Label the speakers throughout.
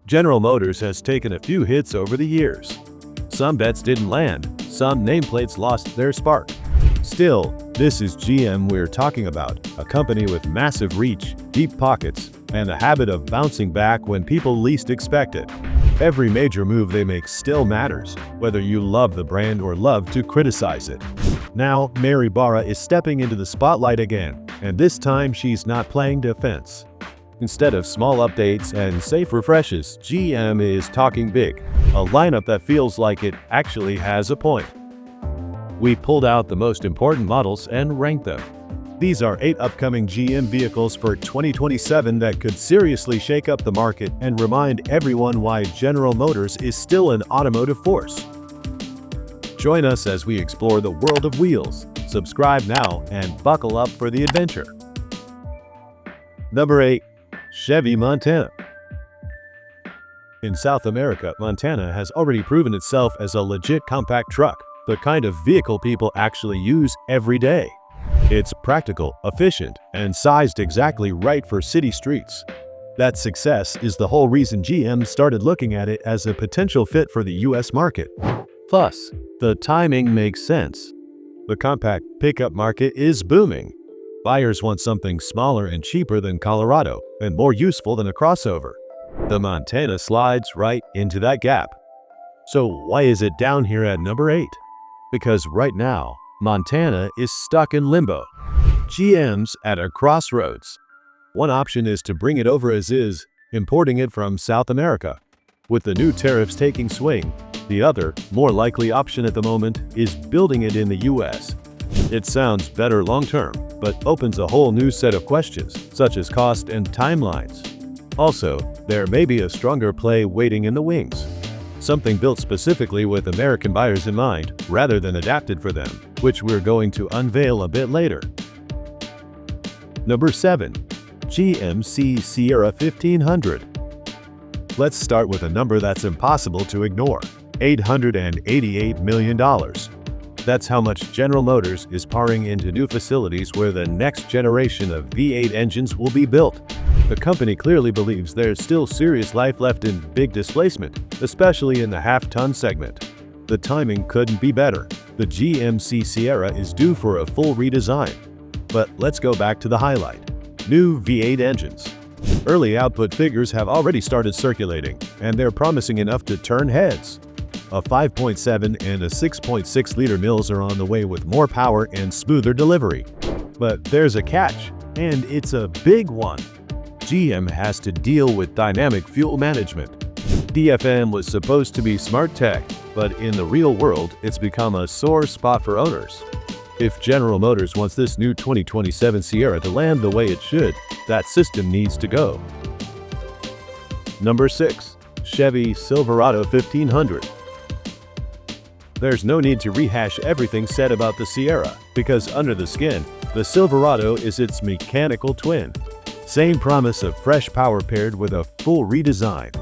Speaker 1: General Motors has taken a few hits over the years. Some bets didn't land, some nameplates lost their spark. Still, this is GM we're talking about, a company with massive reach, deep pockets, and a habit of bouncing back when people least expect it. Every major move they make still matters, whether you love the brand or love to criticize it. Now, Mary Barra is stepping into the spotlight again, and this time she's not playing defense. Instead of small updates and safe refreshes, GM is talking big, a lineup that feels like it actually has a point. We pulled out the most important models and ranked them. These are 8 upcoming GM vehicles for 2027 that could seriously shake up the market and remind everyone why General Motors is still an automotive force. Join us as we explore the world of wheels. Subscribe now and buckle up for the adventure. Number 8. Chevy Montana. In South America, Montana has already proven itself as a legit compact truck, the kind of vehicle people actually use every day. It's practical, efficient, and sized exactly right for city streets. That success is the whole reason GM started looking at it as a potential fit for the US market. Plus, the timing makes sense. The compact pickup market is booming. Buyers want something smaller and cheaper than Colorado, and more useful than a crossover. The Montana slides right into that gap. So why is it down here at number 8? Because right now, Montana is stuck in limbo. GM's at a crossroads. One option is to bring it over as is, importing it from South America. With the new tariffs taking swing, the other, more likely option at the moment is building it in the US. It sounds better long-term, but opens a whole new set of questions, such as cost and timelines. Also, there may be a stronger play waiting in the wings. Something built specifically with American buyers in mind, rather than adapted for them, which we're going to unveil a bit later. Number 7. GMC Sierra 1500. Let's start with a number that's impossible to ignore: $888 million. That's how much General Motors is pouring into new facilities where the next generation of V8 engines will be built. The company clearly believes there's still serious life left in big displacement, especially in the half-ton segment. The timing couldn't be better. The GMC Sierra is due for a full redesign. But let's go back to the highlight: new V8 engines. Early output figures have already started circulating, and they're promising enough to turn heads. A 5.7 and a 6.6-liter mills are on the way with more power and smoother delivery. But there's a catch, and it's a big one. GM has to deal with dynamic fuel management. DFM was supposed to be smart tech, but in the real world, it's become a sore spot for owners. If General Motors wants this new 2027 Sierra to land the way it should, that system needs to go. Number 6. Chevy Silverado 1500. There's no need to rehash everything said about the Sierra, because under the skin, the Silverado is its mechanical twin. Same promise of fresh power paired with a full redesign.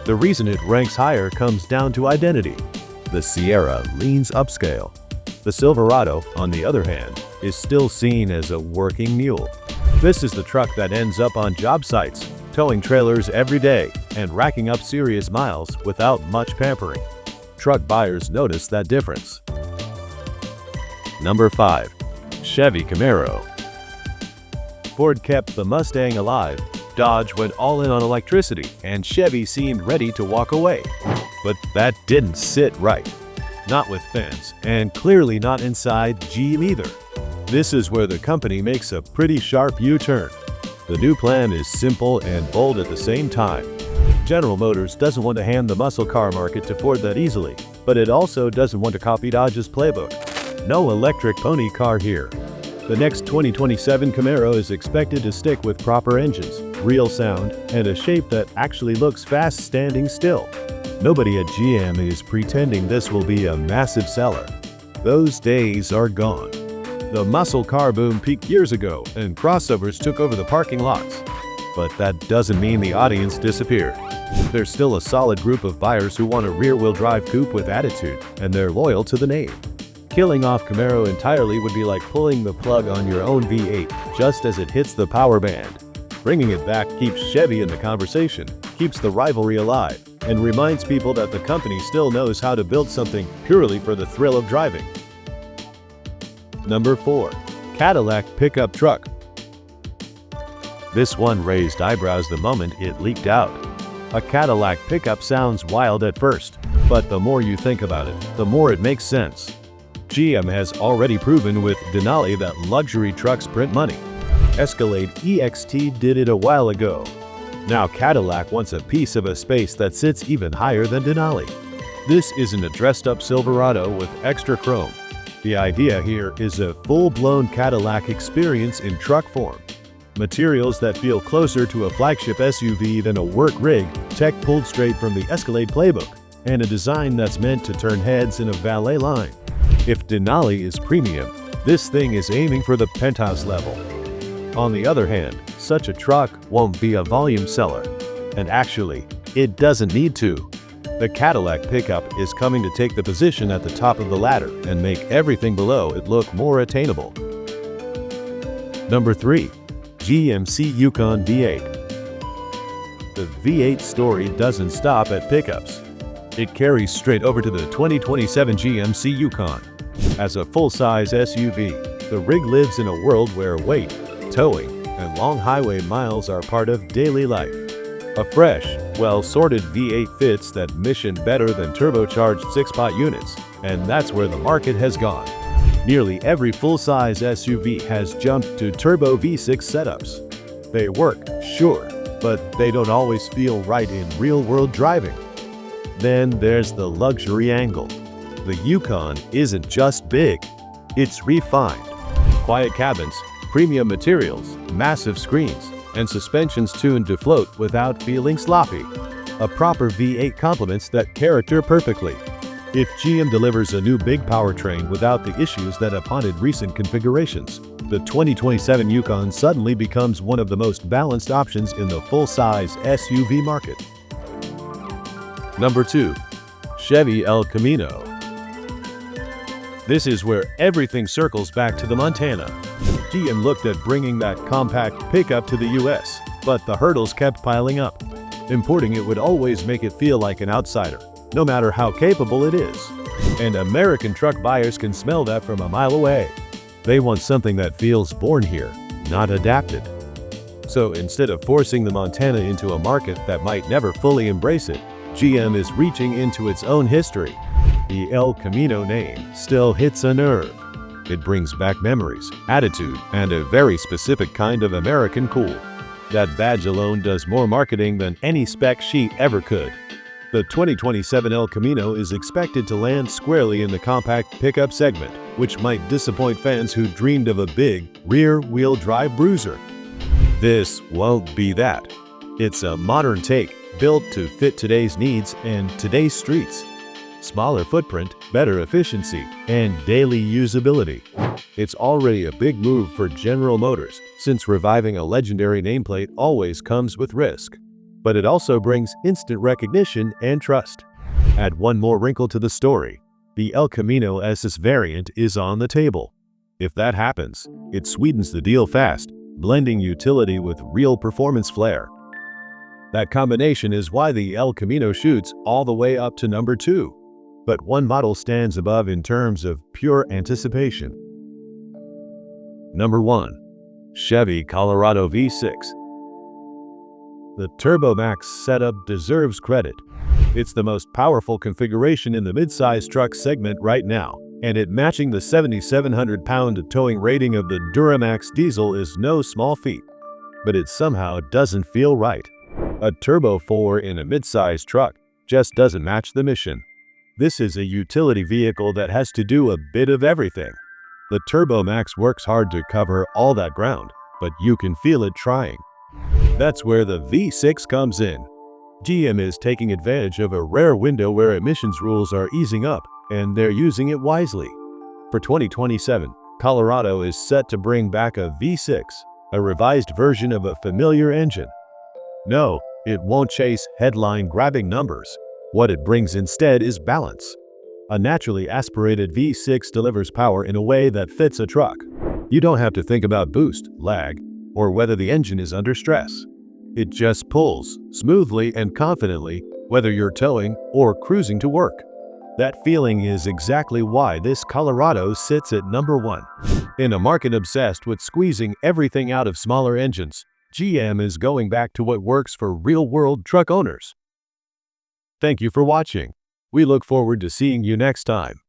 Speaker 1: The reason it ranks higher comes down to identity. The Sierra leans upscale. The Silverado, on the other hand, is still seen as a working mule. This is the truck that ends up on job sites, towing trailers every day, and racking up serious miles without much pampering. Truck buyers notice that difference. Number 5. Chevy Camaro. Ford kept the Mustang alive, Dodge went all in on electricity, and Chevy seemed ready to walk away. But that didn't sit right. Not with fans, and clearly not inside GM either. This is where the company makes a pretty sharp U-turn. The new plan is simple and bold at the same time. General Motors doesn't want to hand the muscle car market to Ford that easily, but it also doesn't want to copy Dodge's playbook. No electric pony car here. The next 2027 Camaro is expected to stick with proper engines, real sound, and a shape that actually looks fast standing still. Nobody at GM is pretending this will be a massive seller. Those days are gone. The muscle car boom peaked years ago, and crossovers took over the parking lots. But that doesn't mean the audience disappeared. There's still a solid group of buyers who want a rear-wheel drive coupe with attitude, and they're loyal to the name. Killing off Camaro entirely would be like pulling the plug on your own V8 just as it hits the power band. Bringing it back keeps Chevy in the conversation, keeps the rivalry alive, and reminds people that the company still knows how to build something purely for the thrill of driving. Number 4. Cadillac Pickup Truck. This one raised eyebrows the moment it leaked out. A Cadillac pickup sounds wild at first, but the more you think about it, the more it makes sense. GM has already proven with Denali that luxury trucks print money. Escalade EXT did it a while ago. Now Cadillac wants a piece of a space that sits even higher than Denali. This isn't a dressed-up Silverado with extra chrome. The idea here is a full-blown Cadillac experience in truck form. Materials that feel closer to a flagship SUV than a work rig, tech pulled straight from the Escalade playbook, and a design that's meant to turn heads in a valet line. If Denali is premium, this thing is aiming for the penthouse level. On the other hand, such a truck won't be a volume seller. And actually, it doesn't need to. The Cadillac pickup is coming to take the position at the top of the ladder and make everything below it look more attainable. Number 3. GMC Yukon V8. The V8 story doesn't stop at pickups. It carries straight over to the 2027 GMC Yukon. As a full-size SUV, the rig lives in a world where weight, towing, and long highway miles are part of daily life. A fresh, well-sorted V8 fits that mission better than turbocharged 6-pot units, and that's where the market has gone. Nearly every full-size SUV has jumped to turbo V6 setups. They work, sure, but they don't always feel right in real-world driving. Then there's the luxury angle. The Yukon isn't just big, it's refined. Quiet cabins, premium materials, massive screens, and suspensions tuned to float without feeling sloppy. A proper V8 complements that character perfectly. If GM delivers a new big powertrain without the issues that have haunted recent configurations, the 2027 Yukon suddenly becomes one of the most balanced options in the full-size SUV market. Number 2. Chevy El Camino. This is where everything circles back to the Montana. GM looked at bringing that compact pickup to the US, but the hurdles kept piling up. Importing it would always make it feel like an outsider, no matter how capable it is. And American truck buyers can smell that from a mile away. They want something that feels born here, not adapted. So instead of forcing the Montana into a market that might never fully embrace it, GM is reaching into its own history. The El Camino name still hits a nerve. It brings back memories, attitude, and a very specific kind of American cool. That badge alone does more marketing than any spec sheet ever could. The 2027 El Camino is expected to land squarely in the compact pickup segment, which might disappoint fans who dreamed of a big, rear-wheel drive bruiser. This won't be that. It's a modern take, built to fit today's needs and today's streets. Smaller footprint, better efficiency, and daily usability. It's already a big move for General Motors, since reviving a legendary nameplate always comes with risk. But it also brings instant recognition and trust. Add one more wrinkle to the story. The El Camino SS variant is on the table. If that happens, it sweetens the deal fast, blending utility with real performance flair. That combination is why the El Camino shoots all the way up to number 2. But one model stands above in terms of pure anticipation. Number 1. Chevy Colorado V6. The TurboMax setup deserves credit. It's the most powerful configuration in the midsize truck segment right now, and it matching the 7,700-pound towing rating of the Duramax diesel is no small feat. But it somehow doesn't feel right. A Turbo 4 in a midsize truck just doesn't match the mission. This is a utility vehicle that has to do a bit of everything. The TurboMax works hard to cover all that ground, but you can feel it trying. That's where the V6 comes in. GM is taking advantage of a rare window where emissions rules are easing up, and they're using it wisely. For 2027, Colorado is set to bring back a V6, a revised version of a familiar engine. No, it won't chase headline-grabbing numbers. What it brings instead is balance. A naturally aspirated V6 delivers power in a way that fits a truck. You don't have to think about boost, lag, or whether the engine is under stress. It just pulls, smoothly and confidently, whether you're towing or cruising to work. That feeling is exactly why this Colorado sits at number 1. In a market obsessed with squeezing everything out of smaller engines, GM is going back to what works for real-world truck owners. Thank you for watching. We look forward to seeing you next time.